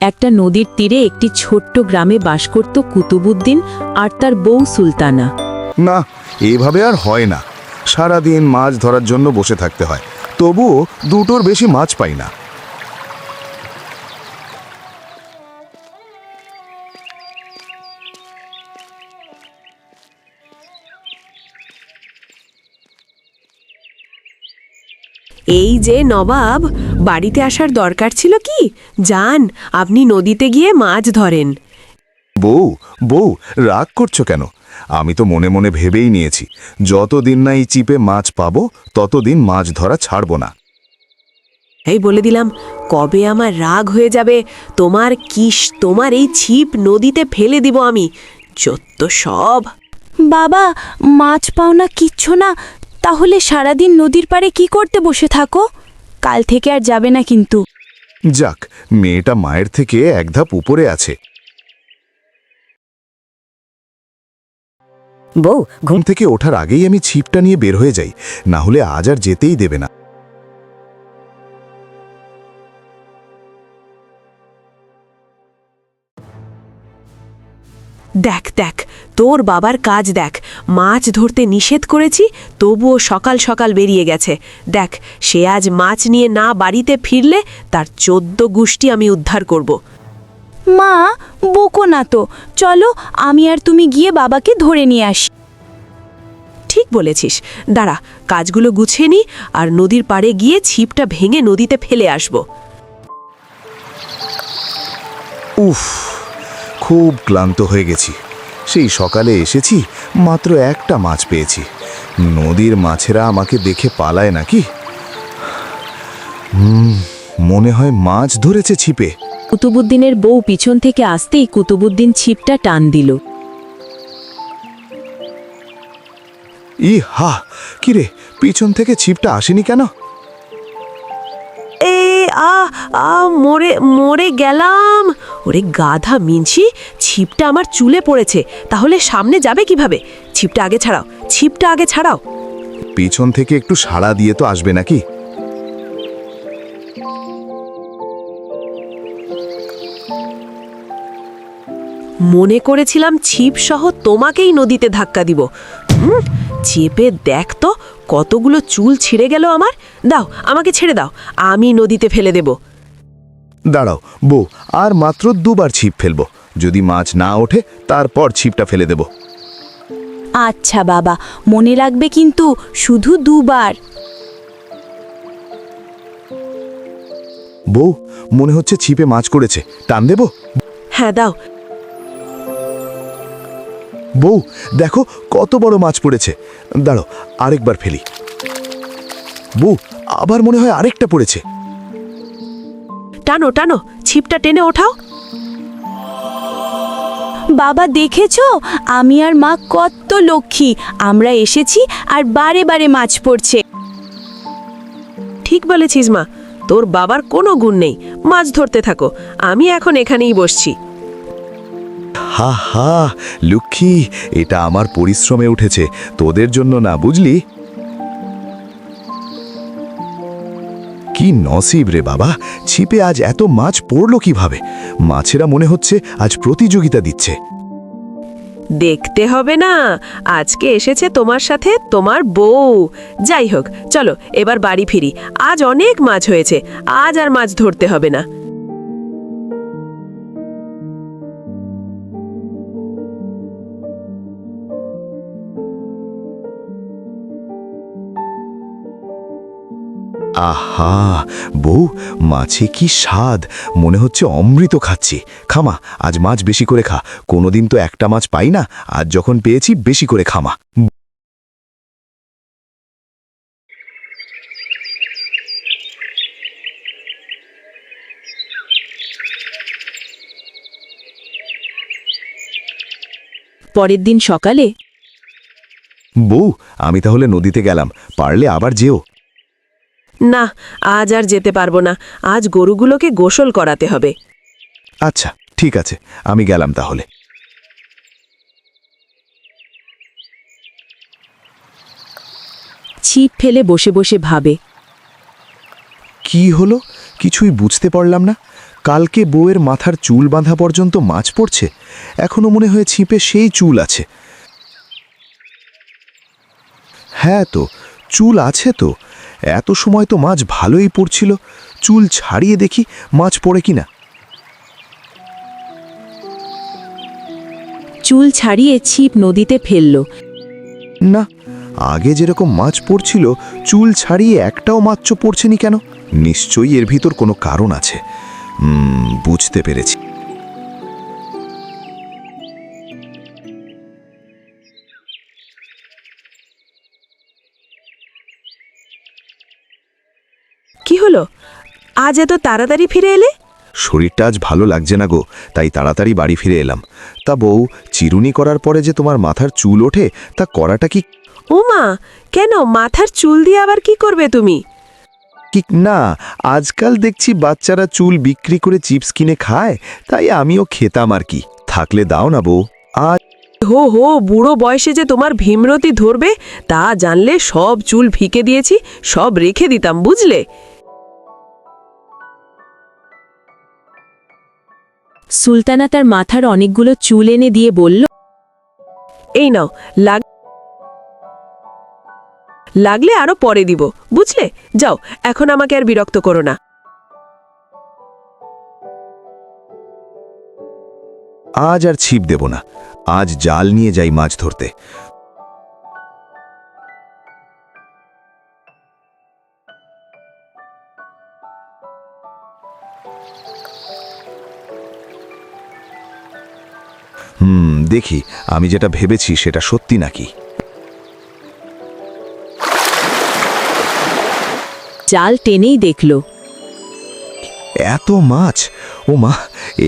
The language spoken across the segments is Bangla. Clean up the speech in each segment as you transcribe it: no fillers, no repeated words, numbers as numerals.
একটা নদীর তীরে একটি ছোট্ট গ্রামে বাস করত কুতুবুদ্দিন আর তার বউ সুলতানা। না, এভাবে আর হয় না। সারাদিন মাছ ধরার জন্য বসে থাকতে হয়, তবুও দুটোর বেশি মাছ পাই না। এই যে নবাব, বাড়িতে আসার দরকার ছিল কি? যান, আপনি নদীতে গিয়ে মাছ ধরেন। বউ বউ, রাগ করছো কেন? আমি তো মনে মনে ভেবেই নিয়েছি, যতদিন না এই চিপে মাছ পাবো ততদিন মাছ ধরা ছাড়বো না। এই বলে দিলাম, কবে আমার রাগ হয়ে যাবে তোমার এই ছিপ নদীতে ফেলে দিব আমি। যত সব। বাবা, মাছ পাও না, কিচ্ছু না, তাহলে সারাদিন নদীর পাড়ে কি করতে বসে থাকো? কাল থেকে আর যাবে না কিন্তু। যাক, মেয়েটা মায়ের থেকে এক ধাপ উপরে আছে। বউ, ঘুম থেকে ওঠার আগেই আমি ছিপটা নিয়ে বের হয়ে যাই, না হলে আজ আর যেতেই দেবে না। দেখ দেখ, তোর বাবার কাজ দেখ। মাছ ধরতে নিষেধ করেছি, তবুও সকাল সকাল বেরিয়ে গেছে। দেখ, সে আজ মাছ নিয়ে না বাড়িতে ফিরলে তার 14 গোষ্ঠী আমি উদ্ধার করব। মা, বকো না তো, চলো আমি আর তুমি গিয়ে বাবাকে ধরে নিয়ে আসি। ঠিক বলেছিস, দাঁড়া, কাজগুলো গুছিয়ে নি আর নদীর পাড়ে গিয়ে ছিপটা ভেঙে নদীতে ফেলে আসব। উফ, খুব ক্লান্ত হয়ে গেছি। সেই সকালে এসেছি, মাত্র একটা মাছ পেয়েছি। নদীর মাছেরা আমাকে দেখে পালায় নাকি? মনে হয় মাছ ধরেছে ছিপে। কুতুবুদ্দিনের বউ পিছন থেকে আসতেই কুতুবুদ্দিন ছিপটা টান দিল। হা, কিরে, পিছন থেকে ছিপটা আসেনি কেন? এ আ আ মরে মরে গেলাম। ওরে গাধা মিনছি, ছিপটা আমার চুলে পড়েছে, তাহলে সামনে যাবে কিভাবে? ছিপটা আগে ছাড়াও, ছিপটা আগে ছাড়াও। পিছন থেকে একটু সাড়া দিয়ে তো আসবে নাকি? মনে করেছিলাম ছিপ সহ তোমাকেই নদীতে ধাক্কা দিব। চেপে দেখ তো, কতগুলো চুল ছিঁড়ে গেল আমার। দাও, আমাকে ছেড়ে দাও, আমি নদীতে ফেলে দেব। দাঁড়াও বউ, আর মাত্র দুবার ছিপ ফেলবো। যদি মাছ না ওঠে তারপর ছিপটা ফেলে দেব। আচ্ছা বাবা, মনে রাখবে কিন্তু, শুধু দুবার। বউ, মনে হচ্ছে ছিপে মাছ করেছে, টান দেব? হ্যাঁ, দাও। বউ, দেখো কত বড় মাছ পড়েছে। দাঁড়াও, আরেকবার ফেলি। বউ, আবার মনে হয় আরেকটা পড়েছে। টানো টানো, ছিপটা টেনে ওঠাও। বাবা, দেখেছো আমি আর মা কত লক্ষ্মী, আমরা এসেছি আর বারে বারে মাছ পড়ছে। ঠিক বলেছিস মা, তোর বাবার কোনো গুণ নেই। মাছ ধরতে থাকো, আমি এখন এখানেই বসছি। হা হা, লক্ষ্মী, এটা আমার পরিশ্রমে উঠেছে, তোদের জন্য না, বুঝলি? কি নসিব রে বাবা, ছিপে আজ এত মাছ পড়লো কিভাবে? মাছেরা মনে হচ্ছে আজ প্রতিযোগিতা দিচ্ছে। দেখতে হবে না, আজকে এসেছে তোমার সাথে তোমার বউ। যাই হোক, চলো এবার বাড়ি ফিরি। আজ অনেক মাছ হয়েছে, আজ আর মাছ ধরতে হবে না। আহা বউ, মাছে কি স্বাদ, মনে হচ্ছে অমৃত খাচ্ছি। খামা, আজ মাছ বেশি করে খা। কোনোদিন তো একটা মাছ পাই না, আজ যখন পেয়েছি বেশি করে খামা। পরের দিন সকালে, বউ, আমি তাহলে নদীতে গেলাম, পারলে আবার যেও। না, আজ আর যেতে পারবো না, আজ গরুগুলোকে গোসল করাতে হবে। আচ্ছা ঠিক আছে, আমি গেলাম তাহলে। ছিপ ফেলে বসে বসে ভাবে। কি হলো কিছুই বুঝতে পারলাম না। কালকে বউয়ের মাথার চুল বাঁধা পর্যন্ত মাছ পড়ছে, এখনো মনে হয় ছিপে সেই চুল আছে। হ্যাঁ তো, চুল আছে তো, এত সময় তো মাছ ভালোই পড়ছিল, চুল ছাড়িয়ে দেখি মাছ পড়ে কিনা। চুল ছাড়িয়ে ছিপ নদীতে ফেলল। না, আগে যেরকম মাছ পড়ছিল চুল ছাড়িয়ে একটাও মাছ পড়ছেনি কেন? নিশ্চয়ই এর ভিতর কোনো কারণ আছে। বুঝতে পেরেছি। কি হলো, আজ এত তাড়াতাড়ি ফিরে এলে? শরীরটা আজ ভালো লাগছে না গো, তাই তাড়াতাড়ি বাড়ি ফিরে এলাম। তা বউ, চিরুনি করার পরে যে তোমার মাথার চুল ওঠে, তা করাটা কি? ওমা, কেন মাথার চুল দিয়ে আবার কি করবে তুমি? কি না, আজকাল দেখছি বাচ্চারা চুল বিক্রি করে চিপস কিনে খায়, তাই আমিও খেতাম আর কি। থাকলে দাও না বউ। আজ হো হো, বুড়ো বয়সে যে তোমার ভীমরতি ধরবে তা জানলে সব চুল ফিকে দিয়েছি, সব রেখে দিতাম, বুঝলে? সুলতানা তার মাথার অনেকগুলো চুল এনে দিয়ে বলল, এই নাও, লাগলে আরো পরে দিব, বুঝলে? যাও, এখন আমাকে আর বিরক্ত করো না। আজ আর ছিপ দেব না, আজ জাল নিয়ে যাই মাছ ধরতে। দেখি আমি যেটা ভেবেছি সেটা সত্যি নাকি। জাল টেনেই দেখল এত মাছ! ও মা,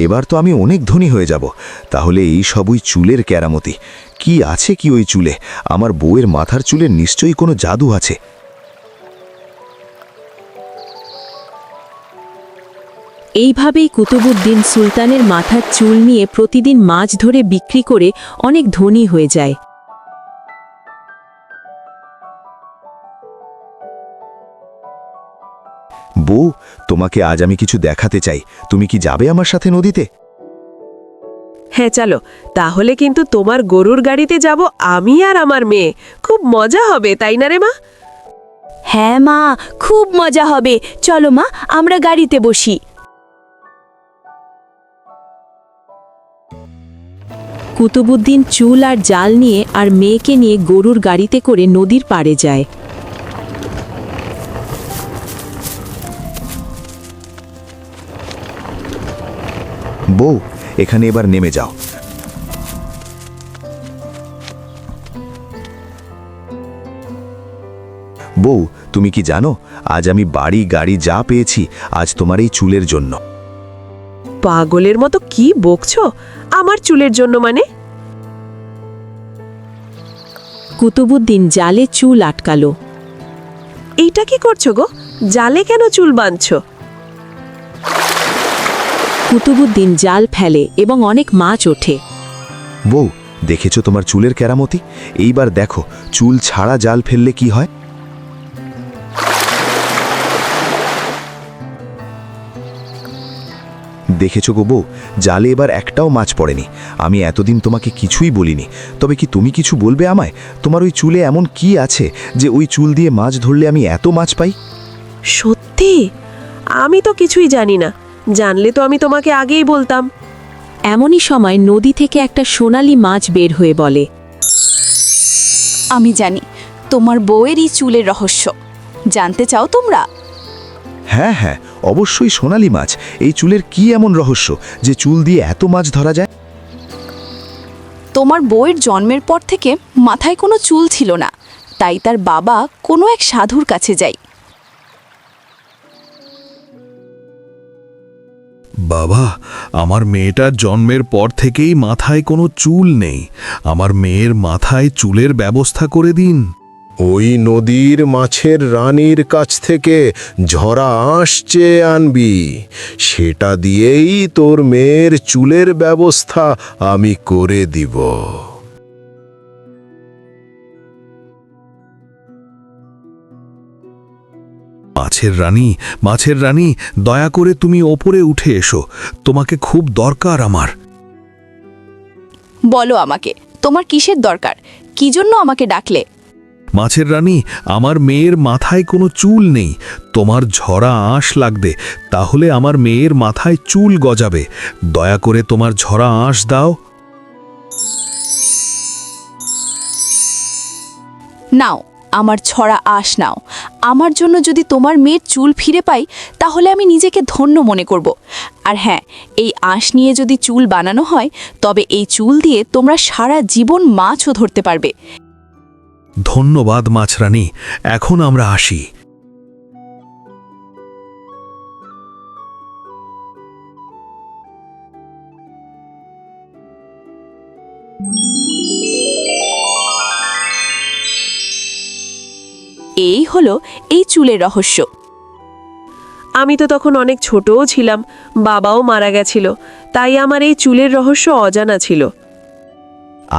এবার তো আমি অনেক ধনী হয়ে যাব। তাহলে এই সব ওই চুলের কেরামতি। কি আছে কি ওই চুলে? আমার বউয়ের মাথার চুলের নিশ্চয়ই কোনো জাদু আছে। এইভাবেই কুতুবুদ্দিন সুলতানের মাথার চুল নিয়ে প্রতিদিন মাছ ধরে বিক্রি করে অনেক ধনী হয়ে যায়। বউ, তোমাকে আজ আমি কিছু দেখাতে চাই, তুমি কি যাবে আমার সাথে নদীতে? হ্যাঁ চলো, তাহলে কিন্তু তোমার গরুর গাড়িতে যাব আমি আর আমার মেয়ে। খুব মজা হবে, তাই না রে মা? হ্যাঁ মা, খুব মজা হবে। চলো মা, আমরা গাড়িতে বসি। কুতুবুদ্দিন চুল আর জাল নিয়ে আর মেয়েকে নিয়ে গরুর গাড়িতে করে নদীর পাড়ে যায়। বউ, এখানে এবার নেমে যাও। বউ, তুমি কি জানো, আজ আমি বাড়ি গাড়ি যা পেয়েছি আজ তোমার এই চুলের জন্য। পাগলের মতো কি বকছো? আমার চুলের জন্য মানে? কুতুবুদ্দিন জালে চুল আটকালো। এইটা কি করছো গো? জালে কেন চুল বাঁধছো? কুতুবুদ্দিন জাল ফেলে এবং অনেক মাছ ওঠে। বউ, দেখেছো তোমার চুলের কেরামতি? এইবার দেখো চুল ছাড়া জাল ফেললে কি হয়। দেখেছো গো বউ, জালে এবার একটাও মাছ পড়েনি। আমি এতদিন তোমাকে কিছুই বলিনি, তবে কি তুমি কিছু বলবে আমায়? তোমার ওই চুলে এমন কি আছে যে ওই চুল দিয়ে মাছ ধরলে আমি এত মাছ পাই? সত্যি? আমি তো কিছুই জানি না, জানলে তো আমি তোমাকে আগেই বলতাম। এমনই সময় নদী থেকে একটা সোনালী মাছ বের হয়ে বলে, আমি জানি তোমার বউয়েরই চুলের রহস্য। জানতে চাও তোমরা? হ্যাঁ হ্যাঁ, অবশ্যই সোনালী মাছ। এই চুলের কি এমন রহস্য যে চুল দিয়ে এত মাছ ধরা যায়? তোমার বউয়ের জন্মের পর থেকে মাথায় কোনো চুল ছিল না, তাই তার বাবা কোনো এক সাধুর কাছে যায়। বাবা, আমার মেয়েটার জন্মের পর থেকেই মাথায় কোনো চুল নেই। আমার মেয়ের মাথায় চুলের ব্যবস্থা করে দিন। ওই নদীর মাছের রানীর কাছ থেকে ঝরা আঁশ চেয়ে আনবি, সেটা দিয়েই তোর মেয়ের চুলের ব্যবস্থা আমি করে দিব। মাছ মাছের রানী, দয়া করে তুমি ওপরে উঠে এসো, তোমাকে খুব দরকার আমার। বলো আমাকে, তোমার কিসের দরকার? কি জন্য আমাকে ডাকলে? মাছের রানী, আমার মেয়ের মাথায় কোনো চুল নেই, তোমার ঝরা আঁশ লাগবে, তাহলে আমার মেয়ের মাথায় চুল গজাবে, দয়া করে তোমার ঝরা আঁশ দাও। নাও, আমার ছড়া আঁশ নাও। আমার জন্য যদি তোমার মেয়ের চুল ফিরে পাই, তাহলে আমি নিজেকে ধন্য মনে করব। আর হ্যাঁ, এই আঁশ নিয়ে যদি চুল বানানো হয়, তবে এই চুল দিয়ে তোমরা সারা জীবন মাছও ধরতে পারবে। ধন্যবাদ মাছরানী, এখন আমরা আসি। এই হলো এই চুলের রহস্য। আমি তো তখন অনেক ছোটও ছিলাম, বাবাও মারা গেছিল, তাই আমার এই চুলের রহস্য অজানা ছিল।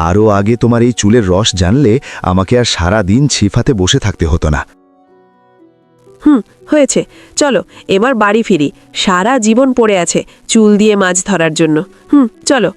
আরও আগে তোমার এই চুলের রস জানলে আমাকে আর সারা দিন ছিফাতে বসে থাকতে হতো না। হয়েছে, চলো এবার বাড়ি ফিরি। সারা জীবন পড়ে আছে চুল দিয়ে মাছ ধরার জন্য। চলো।